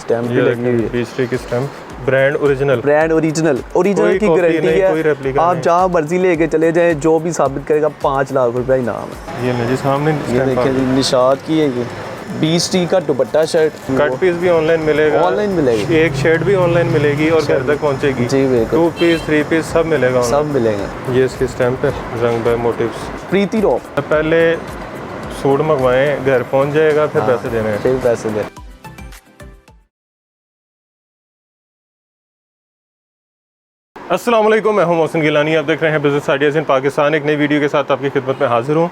Stamp भी लगी हुई है, बीच की स्टैम्प, ब्रांड ओरिजिनल की गारंटी है। आप जहाँ मर्जी लेके चले जाए, जो भी साबित करेगा 5 लाख रुपया इनाम है। ये मेरे सामने ये देखिए निशात की है, ये 20 टी का दुपट्टा शर्ट, कट पीस भी ऑनलाइन मिलेगा, ऑनलाइन मिलेगी, एक शर्ट भी ऑनलाइन मिलेगी और घर तक पहुंचेगी जी बिल्कुल, 2 पीस 3 पीस सब मिलेगा, सब मिलेगा। ये इसकी स्टैम्प है, रंग बाय मोटिव्स, प्रीति रॉक। पहले सूट मंगवाएं, घर पहुंच जाएगा, फिर पैसे देने हैं, फिर पैसे दे। अस्सलाम वालेकुम, मैं हूं मोहसिन गिलानी, आप देख रहे हैं बिज़नेस आइडियाज़ इन पाकिस्तान। एक नई वीडियो के साथ आपकी खिदमत में हाजिर हूं।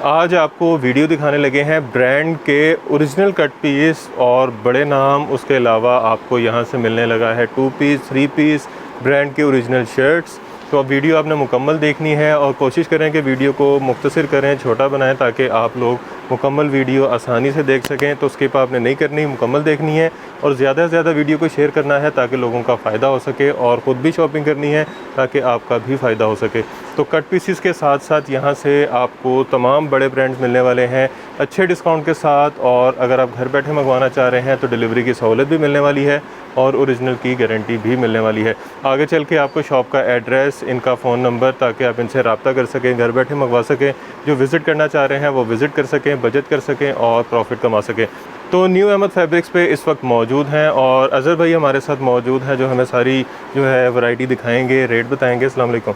आज आपको वीडियो दिखाने लगे हैं ब्रांड के ओरिजिनल कट पीस और बड़े नाम, उसके अलावा आपको यहां से मिलने लगा है 2 पीस 3 पीस ब्रांड के ओरिजिनल शर्ट्स। तो अब वीडियो आपने मुकम्मल देखनी है और कोशिश करें कि वीडियो को मुख्तसर करें, छोटा बनाएं, ताकि आप लोग मुकम्मल वीडियो आसानी से देख सकें। तो स्किप आपने नहीं करनी, मुकम्मल देखनी है और ज़्यादा से ज़्यादा वीडियो को शेयर करना है ताकि लोगों का फ़ायदा हो सके, और ख़ुद भी शॉपिंग करनी है ताकि आपका भी फ़ायदा हो सके। तो कट पीसीस के साथ साथ यहाँ से आपको तमाम बड़े ब्रांड्स मिलने वाले हैं अच्छे डिस्काउंट के साथ, और अगर आप घर बैठे मंगवाना चाह रहे हैं तो डिलीवरी की सहूलत भी मिलने वाली है और ओरिजिनल की गारंटी भी मिलने वाली है। आगे चल के आपको शॉप का एड्रेस, इनका फ़ोन नंबर, ताकि आप इनसे रब्ता कर सकें, घर बैठे मंगवा सकें, जो विज़िट करना चाह रहे हैं वो विज़िट कर सकें, बचत कर सकें और प्रॉफिट कमा सकें। तो न्यू अहमद फैब्रिक्स पे इस वक्त मौजूद हैं और अज़हर भाई हमारे साथ मौजूद हैं, जो हमें सारी जो है वैरायटी दिखाएंगे, रेट बताएंगे। अस्सलाम वालेकुम।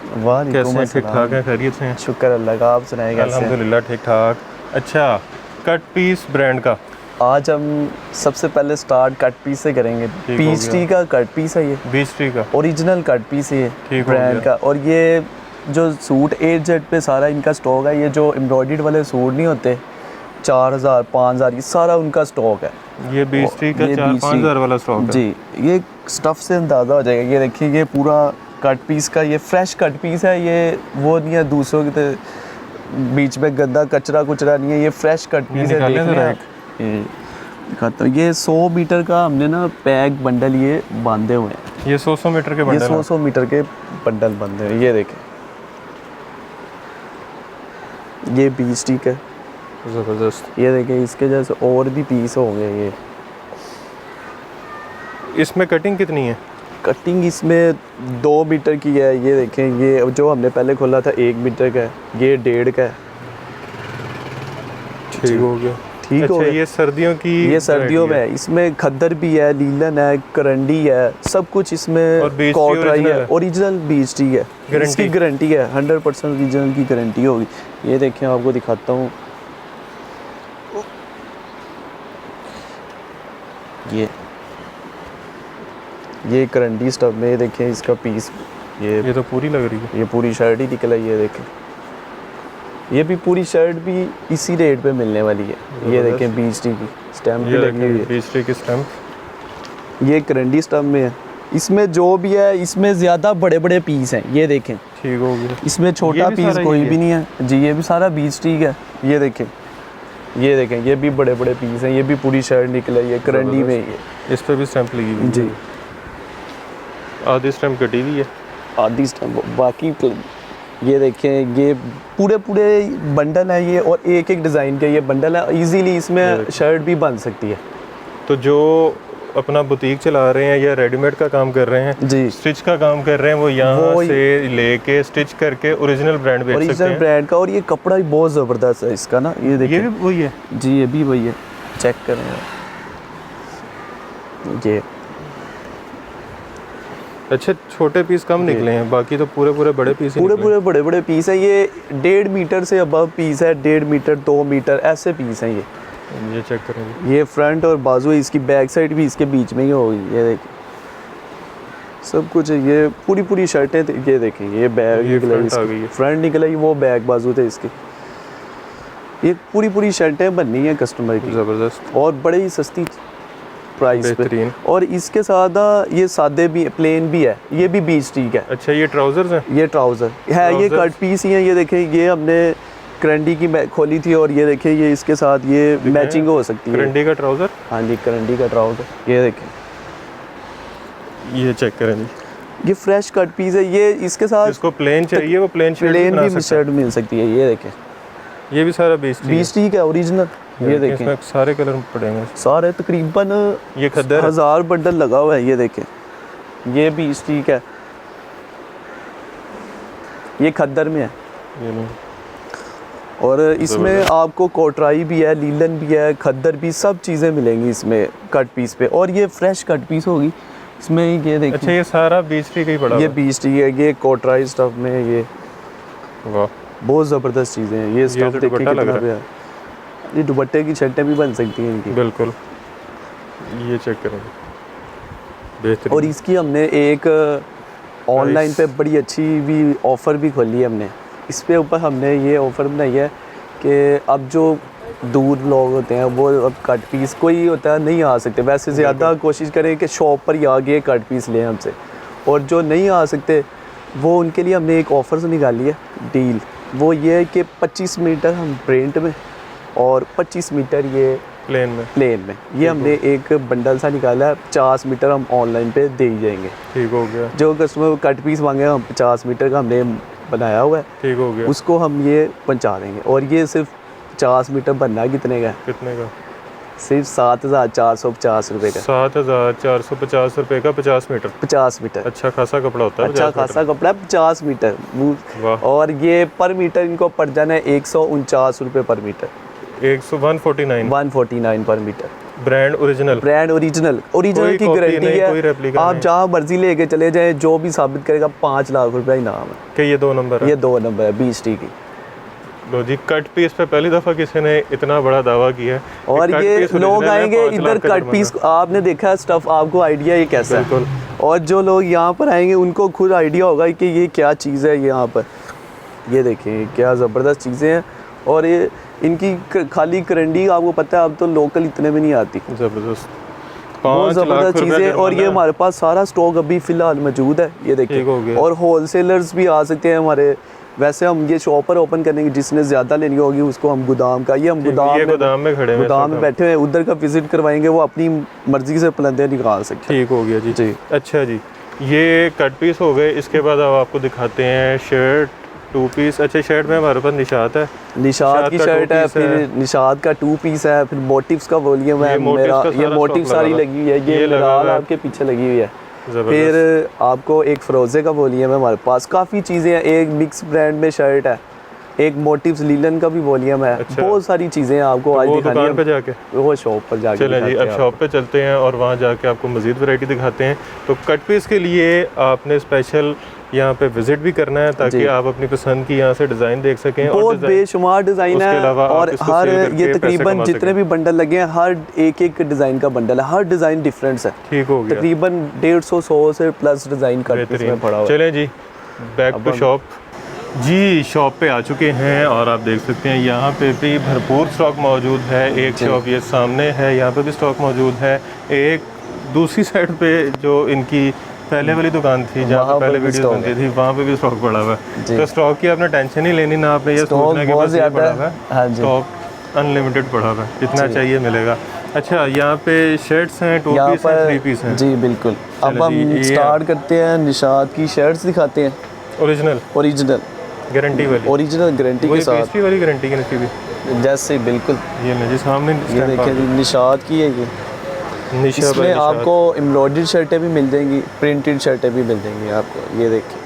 कैसे हैं? ठीक ठाक हैं? खैरियत से हैं? शुक्र अल्लाह का, आप सुनाइए। अल्हम्दुलिल्लाह ठीक ठाक। अच्छा, कट पीस ब्रांड का आज हम सबसे पहले स्टार्ट कट पीस से करेंगे। बीच टी का कट पीस है, ये बीच टी का ओरिजिनल कट पीस है ये ब्रांड का। और ये जो सूट 8Z पे सारा इनका स्टॉक है। ये जो एम्ब्रॉयडर्ड वाले सूट नहीं होते 4000 5000, ये सारा उनका स्टॉक है। ये बीच टी का 4-5 वाला स्टॉक है जी। ये स्टफ़ से अंदाज़ा हो जाएगा। ये देखिए, ये पूरा कट पीस का, ये फ्रेश कट पीस है। ये वो नहीं है दूसरों की बीच में गंदा कचरा कुचरा नहीं है, ये फ्रेश कट पीस है। दिखाता हूँ, ये 100 मीटर का हमने ना पैक बंडल ये बांधे हुए हैं। ये 100 मीटर के बंडल, ये 100 मीटर के बंडल बांधे हुए। ये देखें, ये बीच टी है, ज़बरदस्त। ये देखें, इसके जैसे और भी पीस हो गए। ये इसमें कटिंग कितनी है? कटिंग इसमें 2 मीटर की है। ये देखें, ये जो हमने पहले खोला था 1 मीटर का है, ये 1.5 का है। ठीक हो गया, ठीक हो गया। ये सर्दियों की, ये सर्दियों में है। इसमें खद्दर भी है, लीलन है, करंडी है, सब कुछ इसमें कॉटराई है। ओरिजिनल बीच टी है, इसकी गारंटी है 100% ओरिजिनल की गारंटी होगी। ये देखें, आपको दिखाता हूँ, ये करंडी स्टफ में, ये देखें इसका पीस, ये तो पूरी लग रही है, ये पूरी शर्ट ही निकल आई। ये देखें, ये भी पूरी शर्ट भी इसी रेट पे मिलने वाली है। ये देखें, बीच टी की स्टैम्प भी लगी हुई है, बीच टी की स्टैम्प। ये करंडी स्टफ में है। इसमें जो भी है, इसमें ज़्यादा बड़े बड़े पीस हैं। ये देखें, ठीक हो गया। इसमें छोटा पीस कोई भी नहीं है जी। ये भी सारा बीच टी है। ये देखें, ये देखें, ये भी बड़े बड़े पीस हैं। ये भी पूरी शर्ट निकल आई है करंडी में। ये इस पर भी स्टैम्प लगी हुई जी। आधी स्टैम्प कटी हुई है, आधी स्टैम्प बाकी। ये देखें, ये पूरे बंडल है ये, और एक एक डिज़ाइन के ये बंडल है। इजीली इसमें शर्ट भी बन सकती है। तो जो अपना बुटीक चला रहे हैं या रेडीमेड का काम कर रहे हैं जी, स्टिच का काम कर रहे हैं, वो यहाँ से लेके स्टिच करके ओरिजिनल ब्रांड बेच सकते हैं। ओरिजिनल ब्रांड का। और ये कपड़ा भी बहुत ज़बरदस्त है इसका ना। ये देखिए, ये भी वही है जी, ये भी वही है। चेक करें ये। अच्छा, छोटे पीस कम निकले हैं, बाकी तो पूरे बड़े पीस, पूरे बड़े पीस हैं। ये 1.5 मीटर से अबव पीस है, 1.5 मीटर 2 मीटर ऐसे पीस हैं ये चेक करें। ये फ्रंट और बाजू, इसकी बैक साइड भी इसके बीच में ही होगी। ये देखिए, सब कुछ है। ये पूरी शर्टें, ये देखें, ये बैग निकला, फ्रंट निकला, वो बैक बाजू थे इसके। ये पूरी शर्टें बननी है कस्टमर की, ज़बरदस्त, और बड़ी ही सस्ती प्राइस पे। और इसके साथ ये सादे भी, प्लेन भी है। ये भी बीच टी है। अच्छा, ये ट्राउजर्स हैं? ये ट्राउज़र है, ये कट पीस ही है। ये देखें, ये हमने करंडी की खोली थी, और ये देखें, ये इसके साथ ये मैचिंग हो सकती है। करंडी का ट्राउज़र? हाँ जी, करंडी का ट्राउज़र। ये देखें, ये चेक करें जी, ये फ्रेश कट पीस है। ये इसके साथ इसको प्लेन चाहिए, वो प्लेन भी शर्ट मिल सकती है। ये देखें, ये भी सारा बीच टी का ओरिजिनल। ये देखें इसमें सारे कलर पड़ेंगे। सारे तकरीबन ये खद्दर है। 1000 बंडल लगा हुआ है। ये देखें, ये भी स्टिक है, ये खद्दर में है। ये लो। और इसमें आपको कोटराई भी है, लीलन भी है, खद्दर भी, सब चीज़ें मिलेंगी इसमें कट पीस पे। और ये फ्रेश कट पीस होगी इसमें। ये देखिए, अच्छा, ये सारा बीच का ही पड़ा ये हुआ है। 20 है, ये कोटराई स्टफ में। ये वाह, बहुत ज़बरदस्त चीज़ें हैं। ये स्टफ तो देखिए दुपट्टा लग कितना रहा प्यारा। ये दुपट्टे की शर्टें भी बन सकती हैं इनकी। बिल्कुल। ये चेक करेंगे, बेहतरीन। और इसकी हमने एक ऑनलाइन पे बड़ी अच्छी भी ऑफ़र भी खोली है हमने। इस पे ऊपर हमने ये ऑफ़र बनाई है कि अब जो दूर लोग होते हैं वो अब कट पीस कोई होता है नहीं आ सकते, वैसे ज़्यादा कोशिश करें कि शॉप पर ही आके कट पीस लें हमसे। और जो नहीं आ सकते वो उनके लिए हमने एक ऑफ़र से निकाली है डील। वो ये है कि 25 मीटर हम प्रिंट में और 25 मीटर ये प्लेन में ये हमने एक बंडल सा निकाला है। 50 मीटर हम ऑनलाइन पे दे ही जाएंगे। ठीक हो गया। जो कस्टमर कट पीस मांगे हम 50 मीटर का हमने बनाया हुआ है, ठीक हो गया। उसको हम ये पहुंचा देंगे। और ये सिर्फ 50 मीटर बनना है कितने का है? कितने का? सिर्फ 7450 रुपये का। 7450 रुपये का 50 मीटर। 50 मीटर अच्छा खासा कपड़ा होता है। अच्छा खासा कपड़ा है, 50 मीटर। वाह। और ये पर मीटर इनको पड़ जाना है 149 रुपये पर मीटर। 149 पर मीटर। ब्रांड ओरिजिनल ओरिजिनल की गारंटी है। आप जहाँ मर्जी लेके चले जाए, जो भी साबित करेगा 5 लाख रुपया इनाम है। कि ये 2 नंबर है। ये 2 नंबर है 20 टी की। लो जी, कट पीस पे पहली दफ़ा किसी ने इतना बड़ा दावा किया है। और ये लोग आएंगे इधर कट पीस, आपने देखा स्टफ, आपको आइडिया ये कैसा है। और जो लोग यहाँ पर आएंगे उनको खुद आइडिया होगा कि ये क्या चीज़ है यहाँ पर। ये देखें क्या ज़बरदस्त चीज़ें हैं। और ये इनकी खाली करंडी आपको पता है अब तो लोकल इतने में नहीं आती। ज़बरदस्त, बहुत ज़बरदस्त चीज़ें। और ये हमारे पास सारा स्टॉक अभी फ़िलहाल मौजूद है। ये देखिए, और होलसेलर्स भी आ सकते हैं हमारे। वैसे हम ये शॉप पर ओपन करेंगे, जिसने ज़्यादा लेनी होगी उसको हम गोदाम का, ये हम गोदाम में खड़े हैं, गोदाम में बैठे हुए, उधर का विजिट करवाएंगे, वो अपनी मर्जी से पलंदे निकाल सकते हैं। ठीक हो गया जी। जी अच्छा जी, ये कट पीस हो गए। इसके बाद अब आपको दिखाते हैं शर्ट 2 पीस। अच्छा, शर्ट में हमारे पास निशात है, निशात की शर्ट है, फिर निशात का 2 पीस है, फिर मोटिव्स का वॉल्यूम है मेरा। ये मोटिव सारी लगी हुई है, ये मिराल आपके पीछे लगी हुई है। फिर आपको एक फ़रोज़े का वॉल्यूम है हमारे पास। काफ़ी चीज़ें हैं, एक मिक्स ब्रांड में शर्ट है, एक मोटिव्स लीलन का भी वॉल्यूम है। अच्छा। बहुत सारी चीज़ें हैं आपको आज दिखानी है। दुकान पे जाके, वो शॉप पर जाके चलें जी, अब शॉप पे चलते हैं और वहाँ जाके आपको मज़ीद वैरायटी दिखाते हैं। तो कट पीस के लिए आपने स्पेशल यहाँ पे विजिट भी करना है ताकि आप अपनी पसंद की यहाँ से डिज़ाइन देख सकें। बहुत बेशुमार डिज़ाइन है। और हर ये तकरीबन जितने भी बंडल लगे हैं, हर एक डिज़ाइन का बंडल है, हर डिज़ाइन डिफरेंट है। ठीक हो गया। तकरीबन 150-100 से प्लस डिज़ाइन कट पीस में पड़ा हुआ है। चलें जी, बैक टू शॉप जी। शॉप पे आ चुके हैं और आप देख सकते हैं यहाँ पे भी भरपूर स्टॉक मौजूद है। एक शॉप ये सामने है, यहाँ पे भी स्टॉक मौजूद है। एक दूसरी साइड पे जो इनकी पहले वाली दुकान थी जहाँ पहले वीडियो बनती थी, वहाँ पे भी स्टॉक पड़ा हुआ है। तो स्टॉक की आपने टेंशन ही लेनी ना, आपने ये सोचना कि बस ये पड़ा हुआ है, स्टॉक अनलिमिटेड पड़ा हुआ है, जितना चाहिए मिलेगा। अच्छा, यहाँ पे शर्ट्स हैं, 2 पीस हैं, 3 पीस हैं। जी बिल्कुल। अब हम स्टार्ट करते हैं, निशात की शर्ट्स दिखाते हैं। ओरिजिनल गारंटी वाली, ओरिजिनल गारंटी के साथ। पेस्ट्री वाली गारंटी की नसीबी जैसे बिल्कुल। ये ले जी सामने, ये देखिए जी, निशात की है ये। इसमें आपको एम्ब्रॉयडर्ड शर्टें भी मिल जाएंगी, प्रिंटेड शर्टें भी मिल जाएंगी आपको। ये देखिए,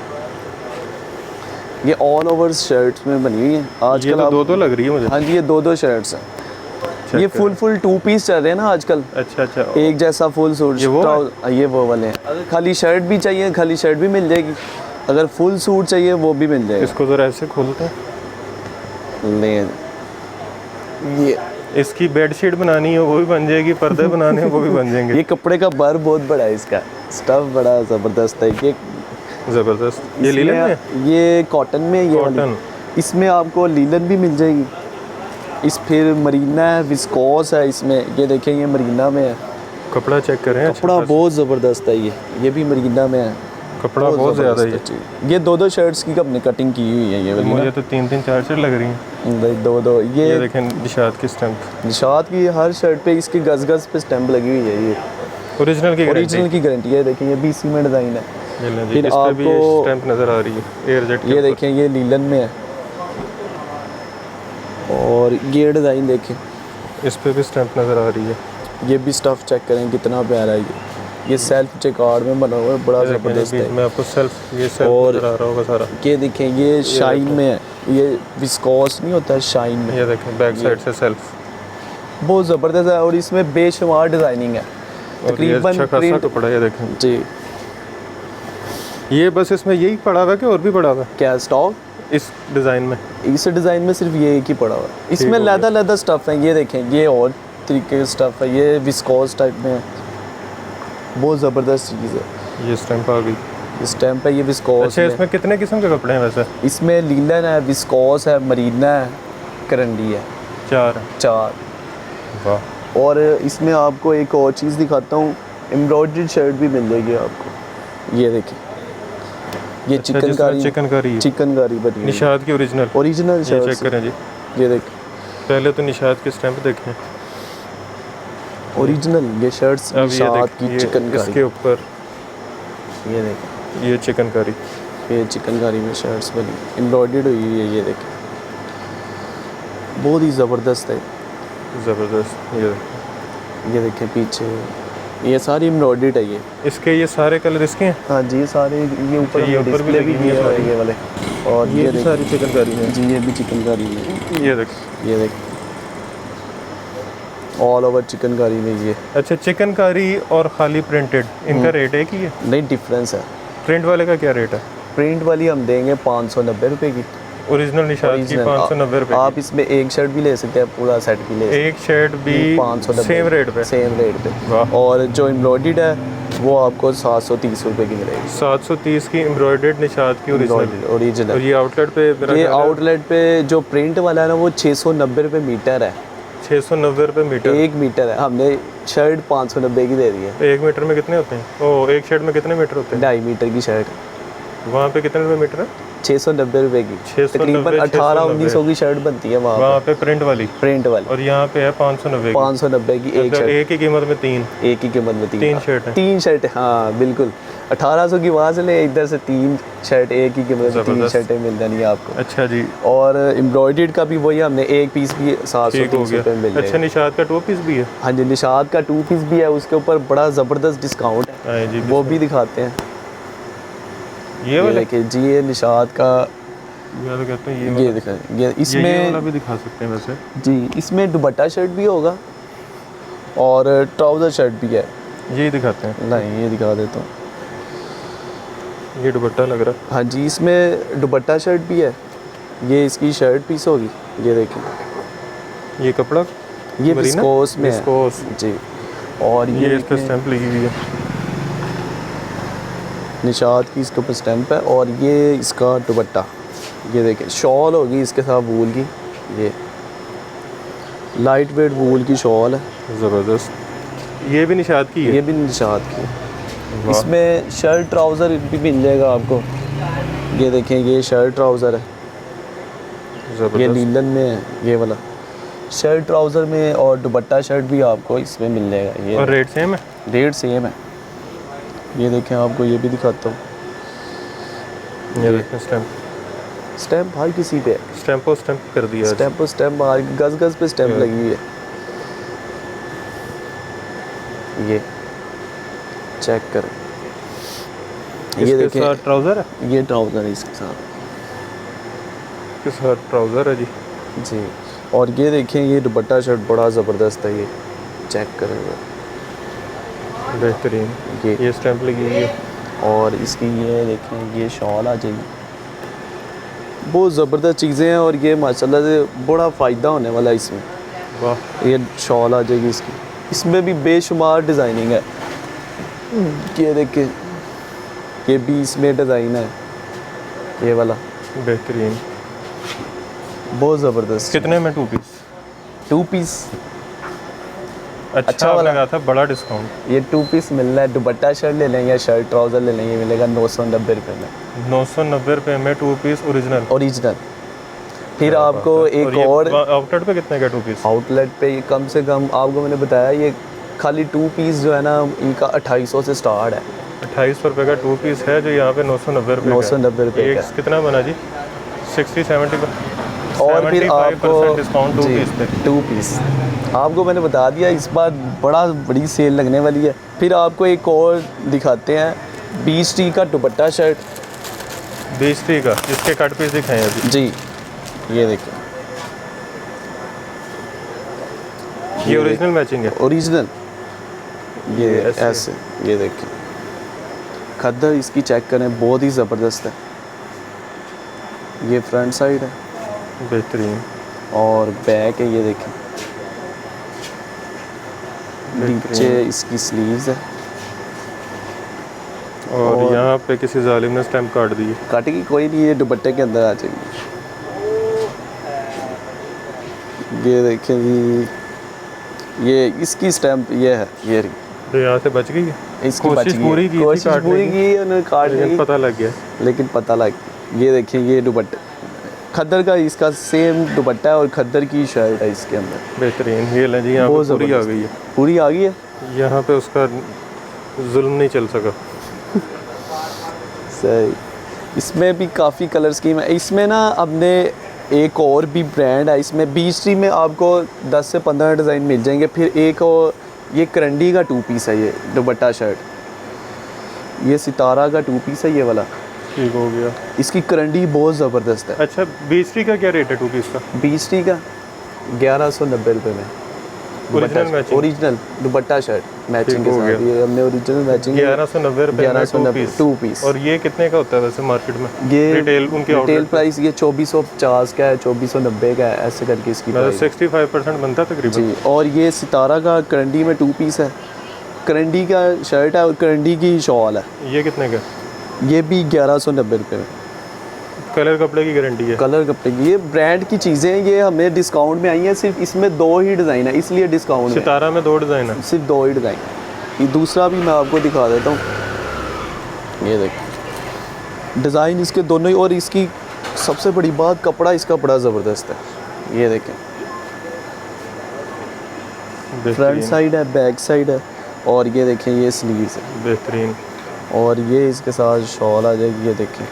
ये ऑल ओवर शर्ट्स में बनी हुई है आजकल। ये दो लग रही है मुझे। हाँ जी, ये 2 शर्ट्स हैं। ये फुल 2 पीस चल रहे हैं ना आजकल। अच्छा, एक जैसा फुल सूट। ये वो वाले हैं। खाली शर्ट भी चाहिए, खाली शर्ट भी मिल जाएगी। अगर फुल सूट चाहिए वो भी मिल जाएगा। इसको ज़रा ऐसे खोलते हैं, ले ये इसकी बेडशीट बनानी है वो भी बन जाएगी, पर्दे बनाने हैं वो भी बन जाएंगे। ये कपड़े का बर बहुत बड़ा है, इसका स्टफ बड़ा ज़बरदस्त है। ये ज़बरदस्त। ये लीलन में, ये कॉटन में, ये कॉटन। इसमें आपको लीलन भी मिल जाएगी। इस फिर मरीना है, विस्कोस है इसमें। ये देखें, ये मरीना में है। कपड़ा चेक करें, कपड़ा बहुत ज़बरदस्त है। ये भी मरीना में है, कपड़ा बहुत ज़्यादा है। ये 2 शर्ट्स की हमने कटिंग की हुई है। ये वाली मुझे तो 3-3 4 शर्ट लग रही हैं। 2 ये देखें, निशात की स्टैंप। निशात की हर शर्ट पे इसकी गज पे स्टैंप लगी हुई है। ये ओरिजिनल की गारंटी है। देखें, ये BC में डिज़ाइन है। फिर आपको स्टैंप नज़र आ रही है, एयरजेट। ये देखें, ये लीलन में है। और ये डिज़ाइन देखें, इस पे भी स्टैंप नज़र आ रही है। ये भी स्टफ़ चेक करें कितना प्यारा है ये सेल्फ चेकार्ड में बना हुआ है, बड़ा ये देखें ज़बरदस्त बीच है। में आपको सेल्फ और नज़र आ रहा होगा सारा। ये देखें ये शाइन में है, ये विस्कोस नहीं होता है, शाइन में। ये देखें बैक साइड से सेल्फ बहुत ज़बरदस्त है और इसमें बेशुमार डिज़ाइनिंग है। और ये अच्छा खासा प्रिंट कपड़ा है, ये देखें। जी। ये बस इसमें यही पड़ा हुआ है कि और भी पड़ा हुआ है क्या स्टॉक इस डिज़ाइन में? इस डिज़ाइन में सिर्फ ये एक ही पड़ा हुआ है। इसमें हो गया। लैदा स्टफ़ है, ये देखें ये और तरीके का स्टफ़ है, ये विस्कोस टाइप में है, बहुत ज़बरदस्त चीज़ है। ये स्टैंप आ गई। ये स्टैम्प है, ये विस्कोस अच्छा, है। इसमें कितने किस्म के कपड़े हैं वैसे? इसमें लीलन है, विस्कोस है, मरीना है, करंडी है, 4। 4। वाह। और इसमें आपको एक और चीज़ दिखाता हूँ, एम्ब्रॉयडर्ड शर्ट भी मिल जाएगी आपको। ये देखिए ये अच्छा, चिकनकारी चिकनकारी बनी है, निशाद की ओरिजिनल शर्ट चेक करें जी। ये देखिए पहले तो निशाद की स्टैंप देखें। ओरिजिनल ये शर्ट्स अब ये निशाद की देखिए चिकनकारी। इसके ऊपर ये देखिए ये चिकनकारी। ये चिकनकारी में शर्ट्स बनी एम्ब्रॉयडर्ड हुई है, ये देखिए बहुत ही ज़बरदस्त है। ज़बरदस्त। ये देखें पीछे ये सारी एम्ब्रॉयडर्ड है। ये इसके ये सारे कलर इसके हैं? हाँ जी, ये सारे ये ऊपर ये ऊपर भी डिस्प्ले लगी भी हुई है किया हुआ सारी। है ये वाले। और ये भी देख सारी चिकनकारी में जी, ये भी चिकनकारी में। ये देख। ये देख ऑल ओवर चिकनकारी में ये। अच्छा, चिकनकारी और खाली प्रिंटेड इनका रेट है कि ये नहीं डिफरेंस है। प्रिंट वाले का क्या रेट है? प्रिंट वाली हम देंगे 590 रुपये की। ओरिजिनल निशाद की Original, 590 रुपये आप इसमें एक शर्ट भी ले सकते हैं, पूरा सेट भी ले सकते हैं। एक शर्ट भी 590 सेम रेट पे? सेम रेट पे। वाह। और जो एम्ब्रॉयडर्ड है वो आपको 730 रुपये की मिलेगी। 730 की एम्ब्रॉयडर्ड निशाद की ओरिजिनल। और ओरिजिनल। ये आउटलेट पे मेरा ये ख्याल है आउटलेट पे जो प्रिंट वाला है ना वो 690 रुपये मीटर है। 690 रुपये मीटर। 1 मीटर है, हमने शर्ट 590 की दे दी है। 1 मीटर में कितने होते हैं? ओ, एक शर्ट में कितने मीटर होते हैं? 2.5 मीटर की शर्ट, वहाँ पे कितने रुपये मीटर है? 690 रुपये की। 690, तकरीबन 1800-1900 की शर्ट बनती है वहाँ वहाँ पे प्रिंट वाली। प्रिंट वाली। और यहाँ पे है 590 की। 590 की एक शर्ट, एक ही कीमत में 3 एक ही कीमत में 3 शर्ट है। 3 शर्ट, हाँ बिल्कुल। 1800 की वहाँ से ले, इधर से 3 शर्ट एक ही कीमत में 3 शर्टें मिल जानी है आपको। अच्छा जी। और एम्ब्रॉयडर्ड का भी वही, हमने एक पीस भी 730 रुपये में मिल अच्छा, जाएगा। निशाद का 2 पीस भी है? हाँ जी, निशाद का 2 पीस भी है, उसके ऊपर बड़ा ज़बरदस्त डिस्काउंट है, जी। वो भी दिखाते हैं। ये वाला देखिए जी, ये निशाद का, मैं तो कहता हूँ ये दिखाएं, ये ये इसमें वाला भी दिखा सकते हैं वैसे जी। इसमें दुपट्टा शर्ट भी होगा और ट्राउज़र शर्ट भी है। यही दिखाते हैं। नहीं, ये दिखा देता हूँ। ये दुपट्टा लग रहा है। हाँ जी, इसमें दुपट्टा शर्ट भी है, ये इसकी शर्ट पीस होगी। ये देखिए ये कपड़ा ये मरीना? विस्कोस में है विस्कोस। जी। और ये इस पे स्टैंप लगी हुई है। निशाद की इसके ऊपर स्टैंप है। और ये इसका दुपट्टा, ये देखें शॉल होगी इसके साथ वूल की, ये लाइट वेट वूल की शॉल है, ज़बरदस्त। ये भी निशाद की है? ये भी निशाद की है। इसमें शर्ट ट्राउज़र भी मिल जाएगा आपको। ये देखें, ये शर्ट ट्राउज़र है, ये ज़बरदस्त। लीलन में है ये वाला शर्ट ट्राउज़र में। और दुपट्टा शर्ट भी आपको इसमें मिल जाएगा। ये और रेट सेम है? रेट सेम है। ये देखें, आपको ये भी दिखाता हूँ। ये देखें स्टैंप। स्टैम्प हर किसी पे है, स्टैंप और स्टैंप कर दिया। स्टैम्प स्टैम्प हर गज पे स्टैम्प Yeah. लगी हुई है। ये चेक करें, ये इसके देखें, साथ ट्राउज़र है? ये ट्राउज़र है इसके साथ इसके साथ ट्राउज़र है जी। जी। और ये देखें, ये दुपट्टा शर्ट बड़ा ज़बरदस्त है, ये चेक करें बेहतरीन। ये स्टैंप लगी हुई है। और इसकी ये देखें, ये शॉल आ जाएगी। बहुत ज़बरदस्त चीज़ें हैं और ये माशाल्लाह से बड़ा फ़ायदा होने वाला है इसमें। वाह। ये शॉल आ जाएगी इसकी, इसमें भी बेशुमार डिज़ाइनिंग है। ये देखिए, ये भी इसमें डिज़ाइन है, ये वाला बेहतरीन। बहुत ज़बरदस्त। कितने में 2 पीस? 2 पीस अच्छा वाला लगा था, बड़ा डिस्काउंट। ये 2 पीस मिल रहा है। दुपट्टा शर्ट ले लें या शर्ट ट्राउज़र ले लें, ये मिलेगा 990 रुपये में। 990 रुपये में 2 पीस ओरिजिनल। फिर आपको एक और आउटलेट पे कितने का 2 पीस? आउटलेट पे ये कम से कम आपको मैंने बताया, ये खाली 2 पीस जो है ना, इनका 2800 से स्टार्ट है। 2800 रुपये का 2 पीस है जो यहाँ पे 990 रुपये 990 रुपये का। कितना बना जी? 60-70 और फिर 75% आपको डिस्काउंट 2 पीस पे। 2 पीस आपको मैंने बता दिया, इस बार बड़ी सेल लगने वाली है। फिर आपको एक और दिखाते हैं, बीच टी का दुपट्टा शर्ट। 20 टी का, इसके कट पीस दिखाएं अभी। जी ये देखिए, ये ओरिजिनल मैचिंग है। ओरिजिनल, ये ऐसे। ऐसे ये देखिए, खद्दर इसकी चेक करें, बहुत ही ज़बरदस्त है। ये फ्रंट साइड है बेहतरीन। और बैक है, ये देखें, नीचे इसकी स्लीव्स है। और यहाँ पे किसी जालिम ने स्टैम्प काट दी है। काटेगी कोई नहीं, ये दुपट्टे के अंदर आ जाएगी। ये देखें जी, ये इसकी स्टैम्प ये है, ये रही। तो यहाँ से बच गई है। इसकी बच कोशिश गई, पूरी की थी कोशिश काटने पूरी की, की, उन्होंने काट लेकिन ली, पता लग गया। लेकिन पता लग गया। ये देखें, ये दुपट्टे खद्दर का, इसका सेम दुपट्टा है और खद्दर की शर्ट है इसके अंदर। बेहतरीन। ये लें जी, यहाँ बहुत पे पूरी आ ज़बरदस्त। गई है। पूरी आ गई है। यहाँ पे उसका जुल्म नहीं चल सका। सही। इसमें भी काफ़ी कलर स्कीम है। इसमें ना हमने एक और भी ब्रांड है, इसमें बीच टी में आपको 10 से 15 डिज़ाइन मिल जाएंगे। फिर एक और ये करंडी का 2 पीस है, ये दुपट्टा शर्ट। ये सितारा का 2 पीस है, ये वाला। ठीक हो गया। इसकी करंडी बहुत ज़बरदस्त है। अच्छा, 20 टी का क्या रेट है 2 पीस का? बीच टी का 1190 रुपये में। Original matching. ओरिजिनल दुपट्टा शर्ट मैचिंग के हो साथ, गया। ये हमने ओरिजिनल मैचिंग 1190 रुपये में 1190 2 पीस। और ये कितने का होता है वैसे मार्केट में? ये रिटेल उनके रिटेल आउटलेट प्राइस ये 2450 का है, 2490 का है, ऐसे करके इसकी मतलब प्राइस। 65% बनता है तकरीबन। जी। और ये सितारा का करंडी में 2 पीस है, करंडी का शर्ट है और करंडी की शॉल है। ये कितने का? ये भी 1190 रुपये में। कलर कपड़े की गारंटी है। कलर कपड़े की, ये ब्रांड की चीज़ें हैं, ये हमें डिस्काउंट में आई हैं। सिर्फ इसमें 2 ही डिज़ाइन है, इसलिए डिस्काउंट में। सितारा में 2 डिज़ाइन है। सिर्फ 2 ही डिज़ाइन। ये दूसरा भी मैं आपको दिखा देता हूँ। ये देखो डिज़ाइन इसके दोनों ही, और इसकी सबसे बड़ी बात, कपड़ा इसका बड़ा ज़बरदस्त है। ये देखें, फ्रंट साइड है, बैक साइड है, और ये देखें ये स्लीव्स है। बेहतरीन। और ये इसके साथ शॉल आ जाएगी। ये देखें,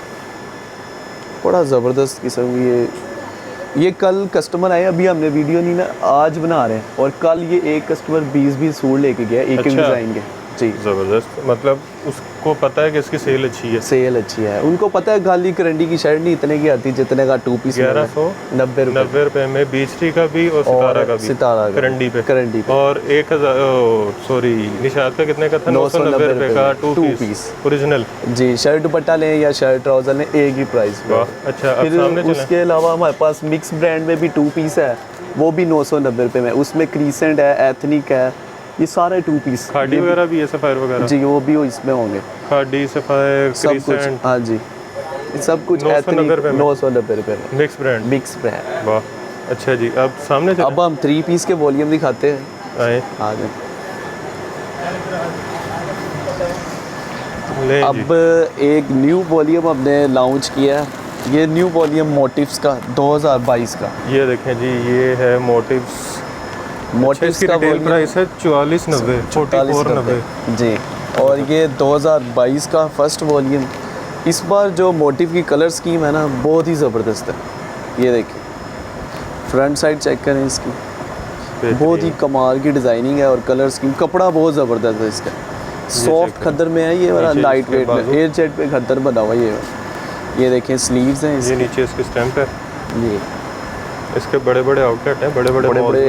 बड़ा ज़बरदस्त किस्म की। ये कल कस्टमर आए, अभी हमने वीडियो नहीं ना, आज बना रहे हैं। और कल ये एक कस्टमर 20-20 सूट लेके गया, एक अच्छा। डिज़ाइन के। जी, ज़बरदस्त। मतलब उसको पता है कि इसकी सेल अच्छी है। सेल अच्छी है, उनको पता है। खाली करंडी की शर्ट नहीं इतने की आती जितने का 2 पीस 1190 90 रुपये में बीच टी का भी और सितारा का भी। सितारा का करंडी पे। करंडी पे। और 1000 सॉरी निशात का कितने का था? 990 रुपये का 2 पीस ओरिजिनल। जी, शर्ट दुपट्टा लें या शर्ट ट्राउज़र लें, एक ही प्राइस। वाह। अच्छा, अब फिर सामने चलें। उसके अलावा हमारे पास मिक्स ब्रांड में भी 2 पीस है, वो भी 990 रुपये में। उसमें क्रीसेंट है, एथनिक है, ये सारे 2 पीस। खाड़ी वगैरह भी है, सफ़ायर वगैरह? जी, वो भी इसमें होंगे। खाड़ी, सफ़ायर, सब कुछ, क्रीसेंट। हाँ जी, सब कुछ 990 रुपये में। 990 रुपये में। Mix brand. Mix brand. वाह। अच्छा जी, अब सामने चलें। अब हम 3 पीस के वॉल्यूम दिखाते हैं। आए आ जाए। लें जी। अब एक न्यू वॉल्यूम हमने लॉन्च किया है, ये न्यू वॉल्यूम मोटिव्स का 2022 का। ये देखें जी, ये है मोटिव्स। मोटिव्स इसकी का रिटेल volume प्राइस है 4490, 4490। जी। और ये 2022 का फर्स्ट वॉल्यूम। इस बार जो मोटिव की कलर स्कीम है ना, बहुत ही ज़बरदस्त है। ये देखिए, फ्रंट साइड चेक करें इसकी, बहुत ही कमाल की डिज़ाइनिंग है और कलर स्कीम, कपड़ा बहुत ज़बरदस्त है इसका। सॉफ्ट खद्दर में है, ये वाला लाइट वेट में, एयर जेट पे खद्दर बना हुआ ये देखें स्लीव्स हैं ये नीचे इसकी स्टैम्प है। ये इसके बड़े बड़े आउटलेट हैं, बड़े बड़े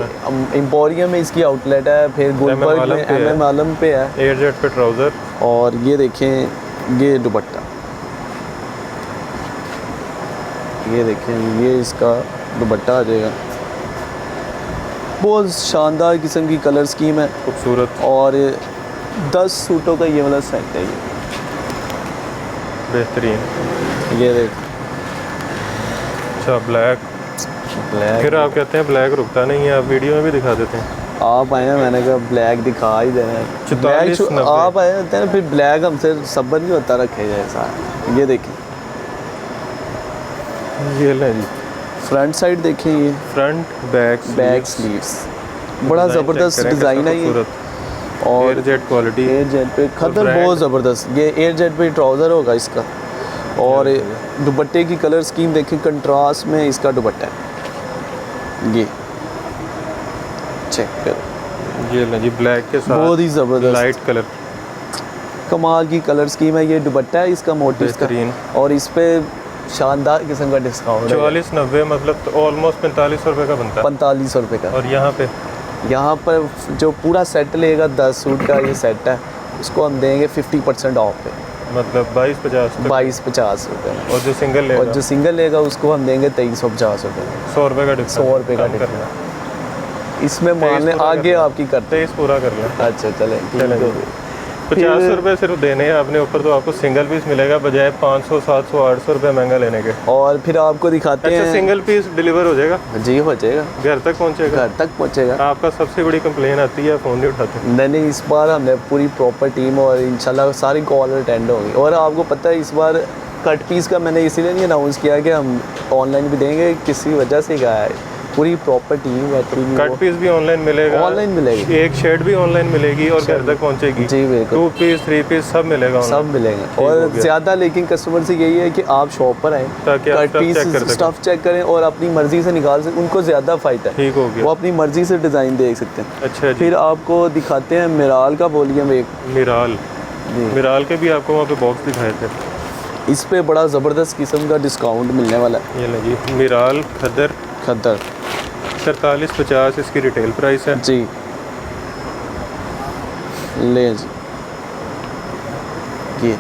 एम्पोरियम में इसकी आउटलेट है, फिर गुलबर्ग में MM आलम पे है, एयर जेट पे ट्राउज़र। और ये देखें ये दुपट्टा, ये देखें ये इसका दुपट्टा आ जाएगा। बहुत शानदार किस्म की कलर स्कीम है, खूबसूरत। और 10 सूटों का ये वाला सेट है। ये बेहतरीन। ये देख, अच्छा, ब्लैक। फिर आप कहते हैं ब्लैक रुकता नहीं है, आप वीडियो में भी दिखा देते हैं। आप आए हैं, मैंने कहा ब्लैक दिखा ही देना है। 4490। आप आए होते हैं ना, फिर ब्लैक हमसे सब्र नहीं होता रखे जाए सारा। ये देखें, ये लें जी, फ्रंट साइड देखें, ये फ्रंट बैक स्लीव्स, बड़ा ज़बरदस्त डिज़ाइन है ये। और air jet quality, air jet पे खद्दर बहुत ज़बरदस्त। ये एयर जेट पे ट्राउज़र होगा इसका, और दुपट्टे की कलर स्कीम देखें, कंट्रास्ट में इसका दुपट्टा है। ये चेक करो, ये ना जी ब्लैक के साथ बहुत ही ज़बरदस्त लाइट कलर, कमाल की कलर स्कीम है। ये दुपट्टा है इसका मोटिव का, बेहतरीन। और इस पे शानदार किस्म का डिस्काउंट है। 4490 मतलब तो ऑलमोस्ट 4500 रुपये का बनता है। 4500 रुपये का। और यहाँ पे जो पूरा सेट लेगा 10 सूट का ये सेट है, उसको हम देंगे 50% ऑफ पे, मतलब 2250 2250 रुपये में। और जो सिंगल लेगा और जो सिंगल लेगा उसको हम देंगे 2350 रुपये में। 100 रुपये का डिफरेंस, 100 रुपये का कम करना। डिफरेंस इसमें मान लें, पूरा आगे करना। आपकी करते 23 पूरा कर लें। अच्छा चलें, ठीक चलें है। जी। 50 रुपये सिर्फ देने हैं अपने ऊपर, तो आपको सिंगल पीस मिलेगा बजाय 500 700 800 रुपये महंगा लेने के। और फिर आपको दिखाते अच्छा, हैं। सिंगल पीस डिलीवर हो जाएगा? जी हो जाएगा, घर तक पहुँचेगा? घर तक पहुँचेगा। आपका सबसे बड़ी कंप्लेन आती है फ़ोन नहीं उठाते। नहीं, इस बार हमने पूरी प्रॉपर टीम और इंशाल्लाह सारी कॉल अटेंड होंगी। और आपको पता है इस बार कट पीस का मैंने इसीलिए नहीं अनाउंस किया कि हम ऑनलाइन भी देंगे, किसी वजह से कहा है। पूरी प्रॉपर टीम है। कट पीस भी ऑनलाइन मिलेगा? ऑनलाइन मिलेगी। एक शर्ट भी ऑनलाइन मिलेगी और घर तक पहुंचेगी? जी बिल्कुल, 2 पीस 3 पीस सब मिलेगा सब online? मिलेंगे। हो और गया। ज़्यादा लेकिन कस्टमर से यही है कि आप शॉप पर आएँ, ताकि आप कट stuff पीस check कर सकें। स्टफ़ चेक करें और अपनी मर्ज़ी से निकाल सकें, उनको ज़्यादा फ़ायदा है। ठीक हो गया। वो अपनी मर्ज़ी से डिज़ाइन देख सकते हैं। अच्छा जी। फिर आपको दिखाते हैं मिराल का वॉल्यूम 1। मिराल, जी, मिराल के भी आपको वहाँ पे बॉक्स दिखाए थे। इस पे बड़ा ज़बरदस्त किस्म का डिस्काउंट मिलने वाला है। ये लगी मिराल खदर, खद्दर 4350 इसकी रिटेल प्राइस है जी, ले जी।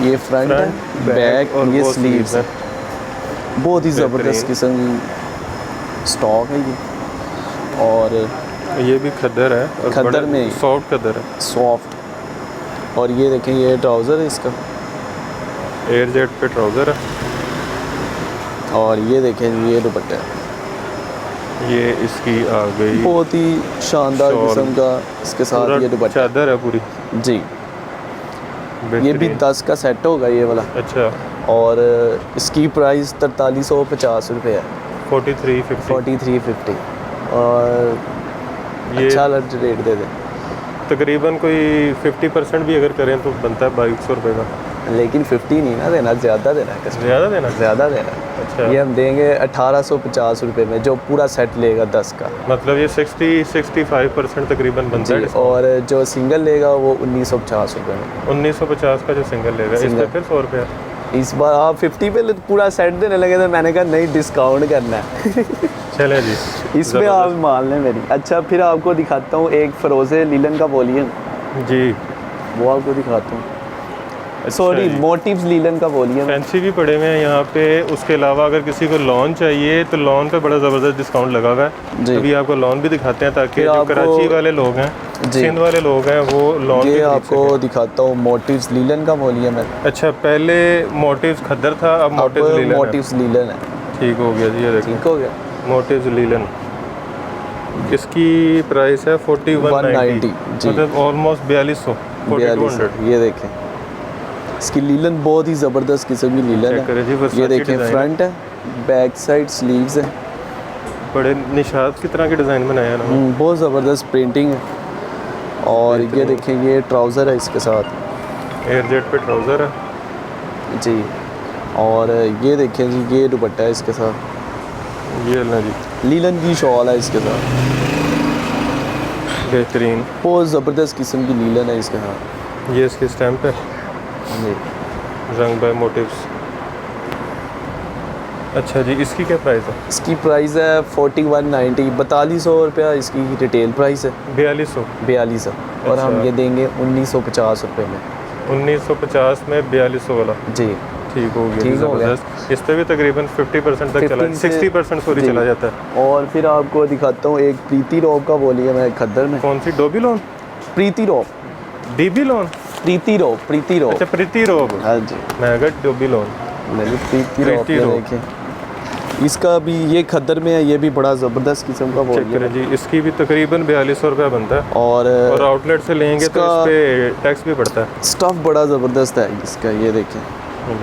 ये फ्रंट है, बैक और ये स्लीव्स है। बहुत ही ज़बरदस्त किस्म स्टॉक है ये। और ये भी खदर है और खद्दर बड़ा में सॉफ्ट खदर है। सॉफ्ट। और ये देखें, ये ट्राउज़र है इसका, एयर जेट पे ट्राउज़र है। और ये देखें ये दुपट्टा है। ये इसकी आ गई बहुत ही शानदार शॉल। किस्म का इसके साथ ये पूरा दुपट्टा चादर है पूरी, जी। ये भी बेहतरीन। 10 का सेट होगा ये वाला। अच्छा, और इसकी प्राइस 4350 रुपये है, 4350। 4350। और ये अच्छा रेट दे दें, तकरीबन कोई 50% भी अगर करें तो बनता है 2200 रुपये का। लेकिन 50 नहीं ना देना, ज़्यादा देना है कस्टमर, ज़्यादा देना? ज़्यादा देना। अच्छा, ये हम देंगे 1850 रुपये में, जो पूरा सेट लेगा 10 का मतलब ये 60-65% तकरीबन बनता जी। है। और जो सिंगल लेगा वो 1950 रुपये में। 1950 का जो सिंगल लेगा, इस पे सिंगल। फिर 100 रुपये। इस बार आप 50 पे पूरा सेट देने लगे, तो मैंने कहा नहीं, डिस्काउंट करना है। चले जी, इसमें आप मान लें मेरी। अच्छा, फिर आपको दिखाता हूँ एक फरोज़े लीलन का वॉल्यूम, जी। वो आपको दिखाता हूँ। अच्छा सॉरी, जी। मोटिव्स लीलन का वॉल्यूम। फैंसी भी पड़े हुए हैं यहाँ पे। उसके अलावा अगर किसी को लोन चाहिए तो लोन पे बड़ा ज़बरदस्त डिस्काउंट लगा हुआ है। जी। अभी आपको लोन भी दिखाते हैं, ताकि फिर जो आपको- कराची वाले लोग हैं, जी। सिंध वाले लोग हैं, वो लोन ये भी खरीद आपको सकें। दिखाता हूँ मोटिव्स लीलन का वॉल्यूम है। अच्छा, पहले मोटिव्स खद्दर था, अब मोटिव्स लीलन है। मोटिव्स लीलन है। ठीक हो गया जी, ये देखिए ठीक हो गया। Motives linen. इसकी प्राइस है 4190, जी। मतलब ऑलमोस्ट 4200, 4200। ये देखें, इसकी लीलन बहुत ही ज़बरदस्त किस्म की लीलन चेक करें जी, है। Versace ये देखें, डिज़ाइन है। फ्रंट है, बैक साइड स्लीव्स है। बड़े निशात की तरह के डिज़ाइन बनाया है ना। बहुत ज़बरदस्त प्रिंटिंग है। और ये बेहतरीन। देखें, ये ट्राउज़र है इसके साथ एयर जेट पे ट्राउज़र है जी। और ये देखें जी, ये दुपट्टा है इसके साथ, ये ना जी, लीलन की शॉल है इसके साथ। बेहतरीन। बहुत ज़बरदस्त किस्म की लीलन है इसके साथ ये इसकी स्टैम्प है, जी। रंग बाय मोटिव्स। अच्छा जी, इसकी क्या प्राइस है? इसकी प्राइस है 4190, 4200 रुपया इसकी रिटेल प्राइस है। 4200। 4200। और हम अच्छा। ये देंगे 1950 रुपये में 1950 में 4200 वाला। जी। ठीक हो गया, ठीक हो गया। ज़बरदस्त। इस पे भी तकरीबन 50% तक चला, 15 से 60% सॉरी जी। चला जाता है। और फिर आपको दिखाता हूँ एक प्रीति रॉब का वॉल्यूम है खद्दर में। कौन सी? डोबी लोन, प्रीति रॉब, डीबी लोन? प्रीति रॉब, प्रीति रॉब। अच्छा, प्रीति रोब। हाँ जी, मैं कहा डोबी लोन। नहीं प्रीति रॉब। प्रीति रॉब। देखें, इसका भी ये खद्दर में है, ये भी बड़ा ज़बरदस्त किस्म का चेक वॉल्यूम करें है। जी, इसकी भी तकरीबन 4200 रुपया बनता है। और और आउटलेट से लेंगे तो इसका- इस पे टैक्स भी पड़ता है। स्टफ़ बड़ा ज़बरदस्त है इसका। ये देखें,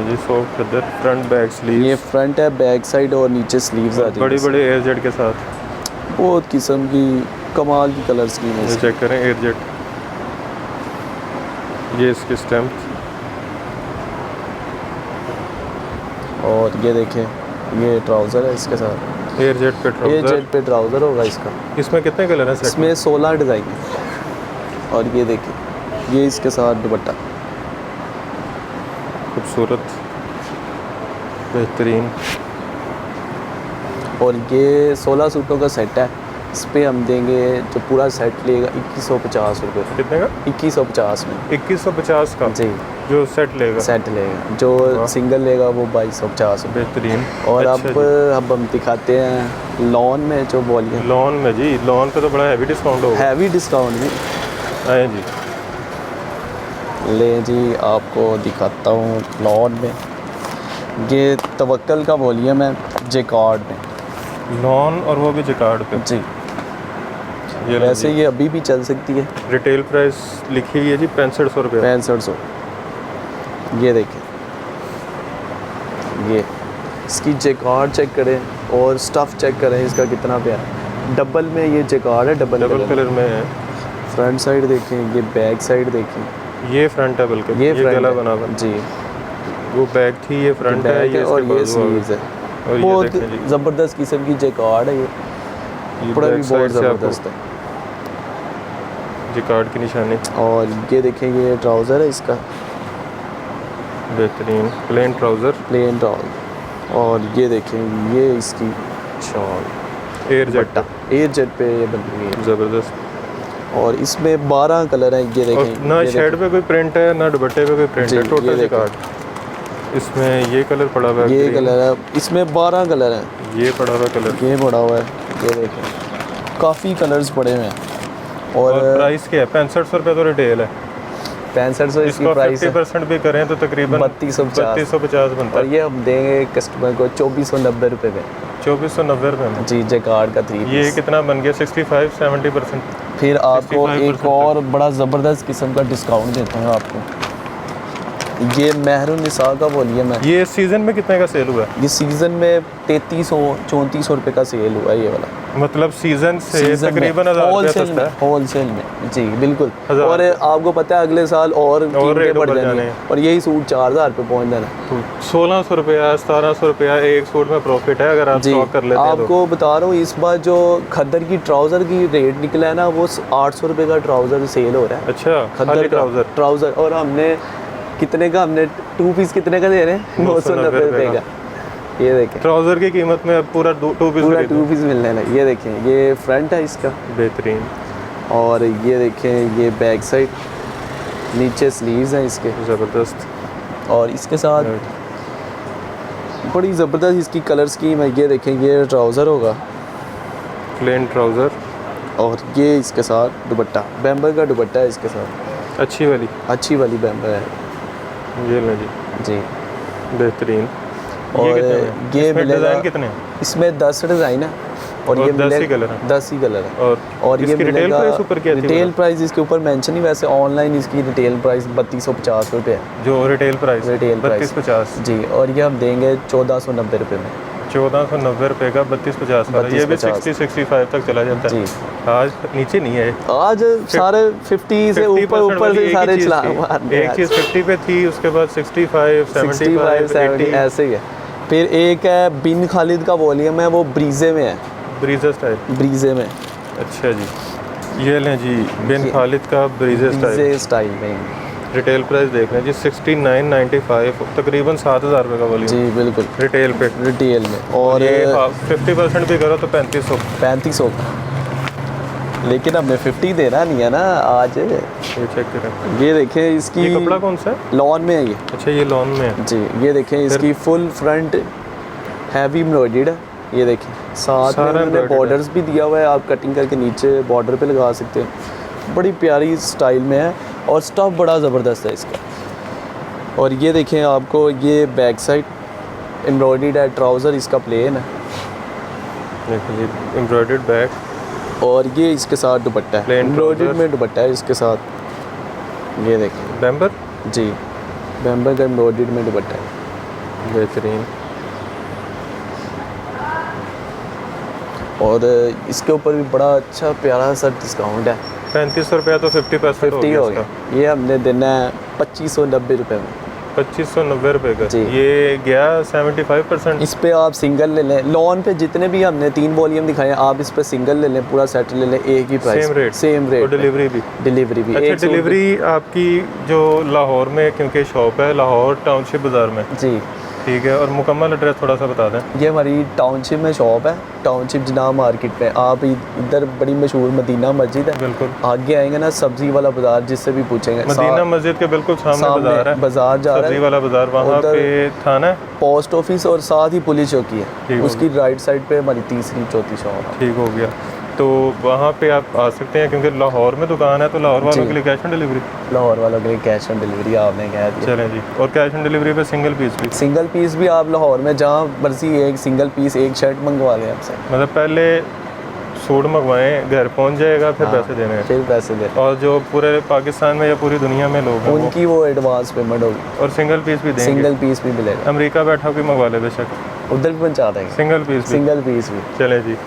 जी, सॉफ्ट खद्दर, फ्रंट बैक स्लीव, ये फ्रंट है, बैक साइड और नीचे स्लीव्स आ बड़े जाती बड़े एयर जेट के साथ। हैं। बहुत किस्म की कमाल की कलर स्कीम है ये इसकी। चेक करें, एयर जेट। ये इसकी स्टैम्प। और ये देखें, ये ट्राउज़र है इसके साथ, एयर जेट पे ये ट्राउजर। जेट पे ट्राउज़र होगा इसका। इसमें कितने कलर हैं सेट में? इसमें 16 डिज़ाइन है। और ये देखिए, ये इसके साथ दुपट्टा, खूबसूरत, बेहतरीन। और ये 16 सूटों का सेट है। इस पे हम देंगे, जो पूरा सेट लेगा 2150 रुपये। कितने का? 2150 में 2150 का जी, जो सेट लेगा। सेट लेगा। जो वाह। सिंगल लेगा वो 2250 रुपये। बेहतरीन। और अच्छा अब हम दिखाते हैं लॉन में जो वॉल्यूम, जी। लॉन में जी, लॉन पे तो बड़ा हैवी डिस्काउंट होगा। हैवी डिस्काउंट भी। आए जी। ले जी, आपको दिखाता हूँ लॉन में। ये तवक्कल का वॉल्यूम है जेकार्ड में लॉन और वो भी जिकार्ड पे। जी। ये लो वैसे जी। ये अभी भी चल सकती है। रिटेल प्राइस लिखी हुई है जी 6500 रुपये। 6500। ये देखें, ये इसकी जेकार्ड चेक करें और स्टफ़ चेक करें इसका कितना प्यारा। डबल में ये जेकार्ड है, डबल कलर में है। फ्रंट साइड देखें, ये बैक साइड देखें, ये फ्रंट है, बल्कि ये गला फ्रंट बना हुआ। जी, वो बैक थी, ये फ्रंट है, बैक ये है और इसके ये बाजू आ गए। स्लीव्स है। और ये बहुत देखें जी, ज़बरदस्त किस्म की जेकार्ड है ये, ये कपड़ा भी बैक बहुत साइड से आपको ज़बरदस्त है। जिकार्ड की निशानी। और ये देखें, ये ट्राउज़र है इसका, बेहतरीन प्लेन ट्राउज़र। Plane trouser. और ये देखें, ये इसकी शॉल, एयर जेट बट्टा एयर जेट पे ये बन रही है। ज़बरदस्त। और इसमें 12 कलर हैं। ये और देखें, ना ये शर्ट पे कोई प्रिंट है, ना दुपट्टे पे कोई प्रिंट जी, है, ये टोटल देखें। जिकार्ड। इसमें ये कलर पड़ा हुआ है, ये green। कलर है, इसमें 12 कलर हैं। ये पड़ा हुआ कलर। ये पड़ा हुआ है, ये देखें, काफ़ी कलर्स पड़े हुए हैं। और और प्राइस क्या है? 6500 रुपये तो रिटेल है। 6500 इसकी इसको प्राइस है। 50% भी करें तो तकरीबन 3250 3250 बनता और है। ये हम देंगे कस्टमर को 2490 रुपये में। 2490 रुपये में। जी, जेकार्ड का 3 ये कितना बन गया? 65-70%। फिर आपको 65% एक और बड़ा ज़बरदस्त किस्म का डिस्काउंट देता हूँ आपको। ये महरून निसा का वॉल्यूम है। ये सीज़न में कितने का सेल हुआ है? ये सीज़न में 3300-3400 रुपये का सेल हुआ है ये वाला। मतलब सीज़न से सीजन तकरीबन 1000 रुपये सस्ता है। होलसेल में जी बिल्कुल। 1000 और आपको पता है अगले साल और कीमतें रेट बढ़ बढ़ जानी जाने है हैं। और यही सूट 4000 रुपये पहुँच जाना है। तो 1600 रुपया 1700 रुपया एक सूट में प्रॉफिट है अगर आप जी, स्टॉक कर लेते हैं तो। आपको बता रहा हूँ, इस बार जो खद्दर की ट्राउज़र की रेट निकला है ना, वो 800 रुपये का ट्राउज़र सेल हो रहा है। अच्छा, खद्दर खाली का ट्राउज़र। ट्राउज़र। और हमने कितने का, हमने 2 पीस कितने का दे रहे हैं? 990 रुपये का। ये देखें, ट्राउज़र की कीमत में अब पूरा टू पीस पूरा 2 पीस मिलने लगा। ये देखें, ये फ्रंट है इसका। बेहतरीन। और ये देखें, ये बैक साइड, नीचे स्लीव्स हैं इसके। ज़बरदस्त। और इसके साथ बड़ी ज़बरदस्त इसकी कलर स्कीम है। ये देखें, ये ट्राउज़र होगा प्लेन ट्राउज़र। और ये इसके साथ दुपट्टा, बैम्बर का दुपट्टा है इसके साथ, अच्छी वाली। अच्छी वाली बैम्बर है ये लें जी, जी। बेहतरीन। और ये कितने में? ये इसमें मिलेगा, डिज़ाइन कितने हैं? इसमें 10 डिज़ाइन है और ये 10 ही मिलेगा कलर हैं। 10 ही कलर है। और ये इसकी रिटेल मिलेगा, प्राइस ऊपर क्या थी? रिटेल प्राइस इसके ऊपर मेंशन ही, वैसे ऑनलाइन इसकी रिटेल प्राइस 3250 रुपये है। जो रिटेल प्राइस रिटेल प्राइस 3250। जी। और ये हम देंगे 1490 रुपये में। 1490 रुपये का 3250 का। ये भी 60-65 तक चला जाता है। जी। आज नीचे नहीं है। आज सारे 50 से ऊपर से सारे चला मारने एक चीज़ 50 पे थी, उसके बाद 65, 75, 70 ऐसे ही है। फिर एक है बिन खालिद का वॉल्यूम है, वो ब्रीजे में है, ब्रीजर स्टाइल। ब्रीजे में। अच्छा जी, ये लें जी, बिन खालिद का ब्रीजर स्टाइल। ब्रीजे स्टाइल में रिटेल प्राइस देख लें जी, 6995, तकरीबन 7000 रुपये का वॉल्यूम जी बिल्कुल, रिटेल पे। रिटेल में। और ये 50% भी करो तो 3500। 3500 लेकिन हमने 50 देना नहीं है ना आज। ये चेक करें। ये देखें, इसकी ये कपड़ा कौन सा है? लॉन में है ये अच्छा, ये लॉन में है। जी। ये देखें, इसकी फुल फ्रंट हैवी एम्ब्रॉयडर्ड है। ये देखें, साथ में सारा उन्होंने embroidered बॉर्डर्स भी दिया हुआ है, आप कटिंग करके नीचे बॉर्डर पे लगा सकते हैं। बड़ी प्यारी स्टाइल में है और स्टफ़ बड़ा ज़बरदस्त है इसका। और ये देखें, आपको ये बैक साइड एम्ब्रॉयडर्ड है, ट्राउज़र इसका प्लेन है देखो जी, एम्ब्रॉयडर्ड बैक। और ये इसके साथ दुपट्टा है, Plain एम्ब्रॉयडर्ड trousers। में दुपट्टा है इसके साथ। ये देखें बैम्बर। जी, बैम्बर का एम्ब्रॉयडर्ड में दुपट्टा है। बेहतरीन। और इसके ऊपर भी बड़ा अच्छा प्यारा सा डिस्काउंट है। 3500 रुपया तो 50% 50 हो गया। ये हमने देना है 2590 रुपये में। 2590 रुपये का। जी। ये गया 75%। इस पे आप सिंगल ले लें, लॉन पे जितने भी हमने 3 वॉल्यूम दिखाए हैं, आप इस पे सिंगल ले लें, पूरा सेट ले लें, एक ही प्राइस, सेम रेट, और डिलीवरी भी। डिलीवरी भी। अच्छा, डिलीवरी आपकी जो लाहौर में क्योंकि शॉप है लाहौर टाउनशिप बाज़ार में, जी ठीक है, और मुकम्मल एड्रेस थोड़ा सा बता दें। ये हमारी टाउनशिप में शॉप है, टाउनशिप जनाब मार्केट में। आप इधर बड़ी मशहूर मदीना मस्जिद है, बिल्कुल आगे आएंगे ना सब्जी वाला बाजार, जिससे भी पूछेंगे मदीना मस्जिद के बिल्कुल सामने बाजार है, बाजार जा रहा सब्जी है, वाला बाजार, वहाँ पे थाना है, पोस्ट ऑफिस और साथ ही पुलिस चौकी है, ठीक हो उसकी राइट साइड पे हमारी तीसरी चौथी शॉप है। ठीक हो गया। तो वहाँ पे आप आ सकते हैं क्योंकि लाहौर में दुकान है, तो लाहौर वालों के लिए कैश ऑन डिलीवरी, लाहौर वालों के लिए कैश ऑन डिलीवरी आपने कह दिया। चलें जी। और कैश ऑन डिलीवरी पे सिंगल पीस भी, सिंगल पीस भी आप लाहौर में जहाँ मर्जी एक सिंगल पीस एक शर्ट मंगवा लें आपसे, मतलब पहले सूट मंगवाएं, घर पहुँच जाएगा, फिर पैसे देने हैं, फिर पैसे दे, और जो पूरे पाकिस्तान में या पूरी दुनिया में लोग हैं उनकी वो एडवांस पेमेंट होगी, और सिंगल पीस भी देंगे। सिंगल पीस भी मिलेगा, अमेरिका बैठा भी मंगवा ले बेशक, उधर भी पहुँचा देंगे सिंगल पीस भी। सिंगल पीस भी। चलें जी।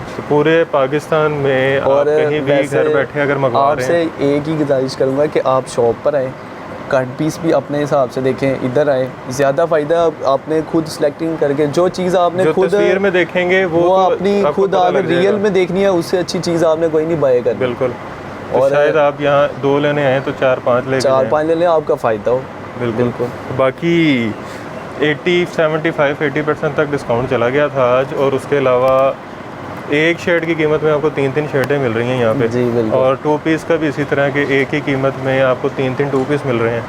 तो पूरे पाकिस्तान में और आप कहीं भी वैसे घर बैठे अगर मंगवा रहे आपसे हैं, एक ही गुजारिश करूँगा कि आप शॉप पर आएँ, कट पीस भी अपने हिसाब से देखें, इधर आए, ज़्यादा फ़ायदा आपने खुद सेलेक्टिंग करके जो चीज़ आपने जो खुद तस्वीर में देखेंगे वो तो अपनी आपको खुद पता आगे लग जाएगा। रियल में देखनी है, उससे अच्छी चीज़ आपने कोई नहीं बाय करनी। बिल्कुल। तो और शायद आप यहाँ 2 लेने आए तो 4-5 ले 4-5 ले लें, आपका फ़ायदा हो। बिल्कुल। तो बाकी 80% तक डिस्काउंट चला गया था आज, और उसके अलावा एक शर्ट की कीमत में आपको 3-3 शर्टें मिल रही हैं यहाँ पे, जी बिल्कुल। और 2 पीस का भी इसी तरह के एक ही कीमत में आपको 3-3 2 पीस मिल रहे हैं।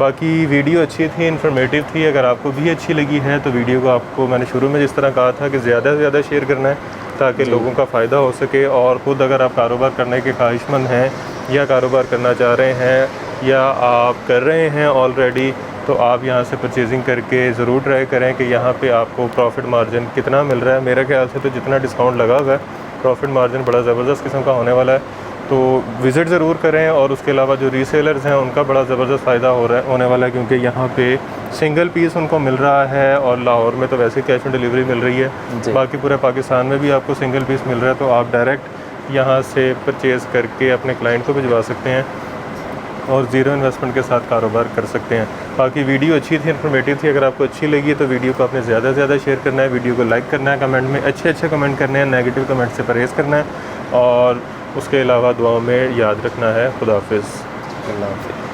बाकी वीडियो अच्छी थी, इन्फॉर्मेटिव थी। अगर आपको भी अच्छी लगी है तो वीडियो को आपको मैंने शुरू में जिस तरह कहा था कि ज़्यादा से ज़्यादा शेयर करना है ताकि लोगों का फ़ायदा हो सके। और ख़ुद अगर आप कारोबार करने के ख्वाहिशमंद हैं या कारोबार करना चाह रहे हैं या आप कर रहे हैं ऑलरेडी, तो आप यहाँ से परचेजिंग करके ज़रूर ट्राई करें कि यहाँ पे आपको प्रॉफिट मार्जिन कितना मिल रहा है। मेरे ख्याल से तो जितना डिस्काउंट लगा हुआ है प्रॉफिट मार्जिन बड़ा ज़बरदस्त किस्म का होने वाला है, तो विज़िट ज़रूर करें। और उसके अलावा जो रीसेलर्स हैं उनका बड़ा ज़बरदस्त फ़ायदा होने वाला है, क्योंकि यहाँ पे सिंगल पीस उनको मिल रहा है, और लाहौर में तो वैसे कैश ऑन डिलीवरी मिल रही है, बाकी पूरे पाकिस्तान में भी आपको सिंगल पीस मिल रहा है। तो आप डायरेक्ट यहाँ से परचेज़ करके अपने क्लाइंट को भिजवा सकते हैं और ज़ीरो इन्वेस्टमेंट के साथ कारोबार कर सकते हैं। बाकी वीडियो अच्छी थी, इन्फॉर्मेटिव थी। अगर आपको अच्छी लगी तो वीडियो को आपने ज़्यादा से ज़्यादा शेयर करना है, वीडियो को लाइक करना है, कमेंट में अच्छे कमेंट करने हैं, नेगेटिव कमेंट से परहेज़ करना है, और उसके अलावा दुआओं में याद रखना है। खुदा हाफिज़। अल्लाह हाफिज़।